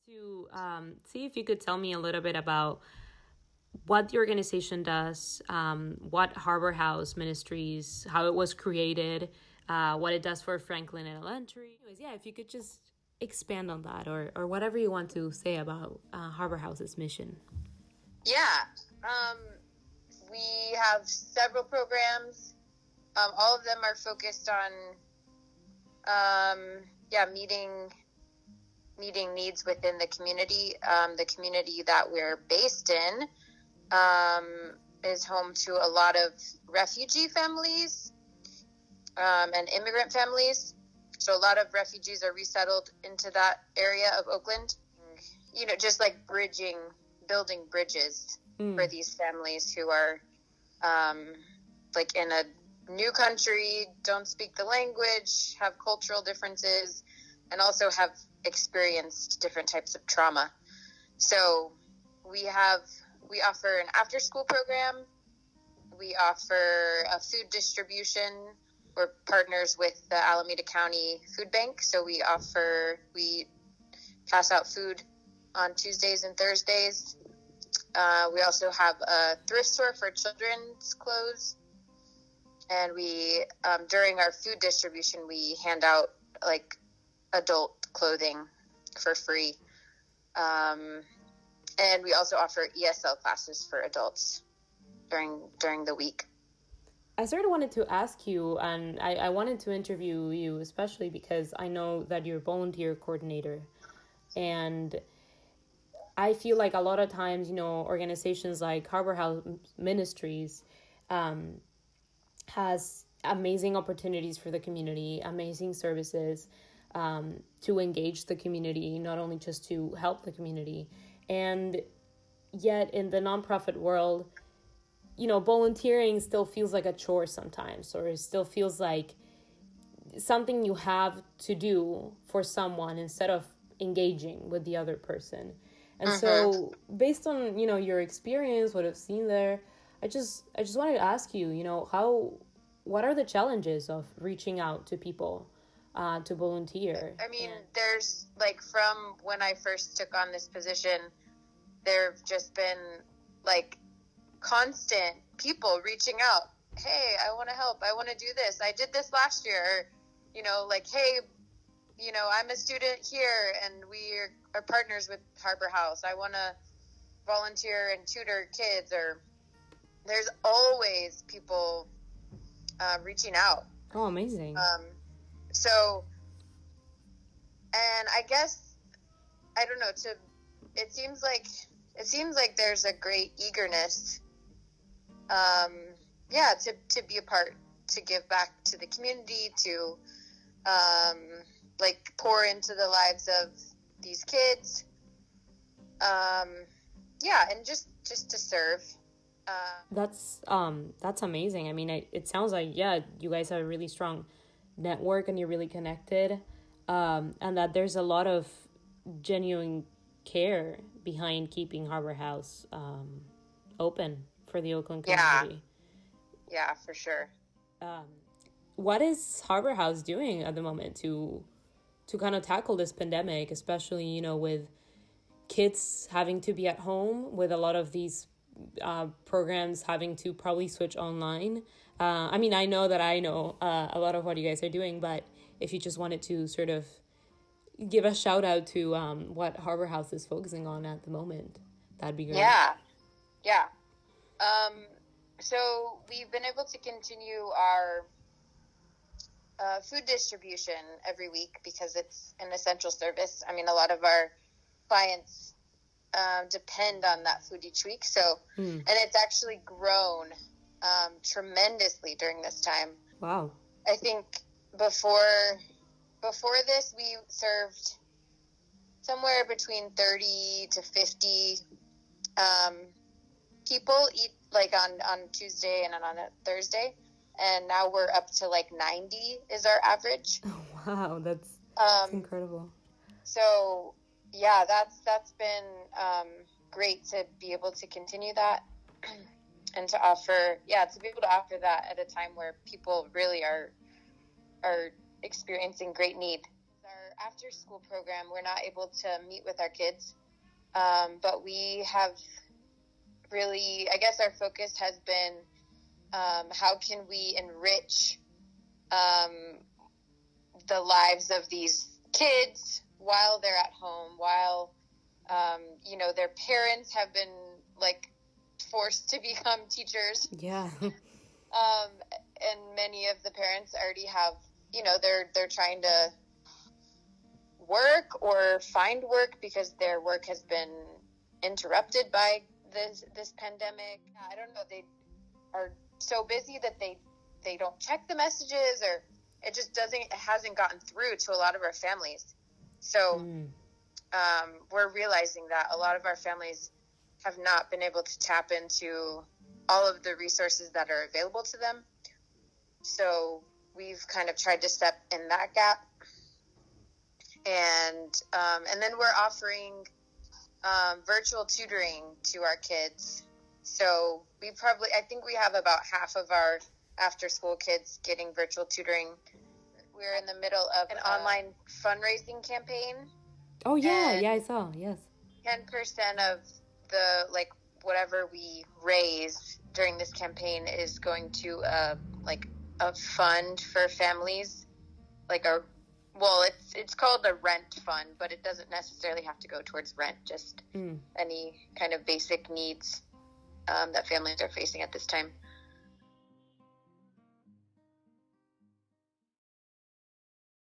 To see if you could tell me a little bit about what the organization does, what Harbor House Ministries, how it was created, what it does for Franklin Elementary. Anyways, yeah, if you could just expand on that or whatever you want to say about Harbor House's mission. Yeah, we have several programs. All of them are focused on, meeting needs within the community. The community that we're based in is home to a lot of refugee families and immigrant families. So a lot of refugees are resettled into that area of Oakland. Just like building bridges for these families who are in a new country, don't speak the language, have cultural differences, and also have experienced different types of trauma. So we offer an after-school program. We offer a food distribution. We're partners with the Alameda County Food Bank, so we pass out food on Tuesdays and Thursdays. We also have a thrift store for children's clothes. And we, during our food distribution, we hand out adult clothing for free. And we also offer ESL classes for adults during the week. I sort of wanted to ask you, and I wanted to interview you, especially because I know that you're a volunteer coordinator. And I feel like a lot of times, organizations like Harbor House Ministries has amazing opportunities for the community, amazing services to engage the community, not only just to help the community. And yet in the nonprofit world, volunteering still feels like a chore sometimes, or it still feels like something you have to do for someone instead of engaging with the other person. And so based on, your experience, what I've seen there, I just wanted to ask you, what are the challenges of reaching out to people to volunteer? I mean, there's from when I first took on this position, there have just been constant people reaching out. Hey, I want to help. I want to do this. I did this last year. Hey, I'm a student here and we are partners with Harbor House. I want to volunteer and tutor kids. Or there's always people reaching out. Oh, amazing. And I guess, I don't know, it seems like there's a great eagerness, to be a part, to give back to the community, to, pour into the lives of these kids. And just to serve. That's amazing. I mean, it sounds like, you guys have a really strong network and you're really connected, and that there's a lot of genuine care behind keeping Harbor House open for the Oakland community. Yeah, for sure. What is Harbor House doing at the moment to kind of tackle this pandemic, especially, with kids having to be at home, with a lot of these programs having to probably switch online? I mean, I know a lot of what you guys are doing, but if you just wanted to sort of give a shout out to what Harbor House is focusing on at the moment, that'd be great. Yeah. So we've been able to continue our food distribution every week because it's an essential service. I mean, a lot of our clients depend on that food each week. So, and it's actually grown tremendously during this time. Wow. I think before this, we served somewhere between 30 to 50 people eat on Tuesday and on a Thursday. And now we're up to 90 is our average. Oh, wow. That's incredible. So yeah, that's been great to be able to continue that and to be able to offer that at a time where people really are experiencing great need. Our after school program, we're not able to meet with our kids. But we have really, I guess our focus has been how can we enrich the lives of these kids while they're at home, while, their parents have been like forced to become teachers. Yeah. And many of the parents already have, they're trying to work or find work because their work has been interrupted by this pandemic. I don't know. They are so busy that they don't check the messages, or it just hasn't gotten through to a lot of our families. So we're realizing that a lot of our families have not been able to tap into all of the resources that are available to them. So we've kind of tried to step in that gap. And then we're offering virtual tutoring to our kids. So I think we have about half of our after-school kids getting virtual tutoring. We're in the middle of an online fundraising campaign. Oh, yeah. Yeah, I saw. Yes. 10% of the, whatever we raise during this campaign is going to, a fund for families. It's called a rent fund, but it doesn't necessarily have to go towards rent, just any kind of basic needs that families are facing at this time.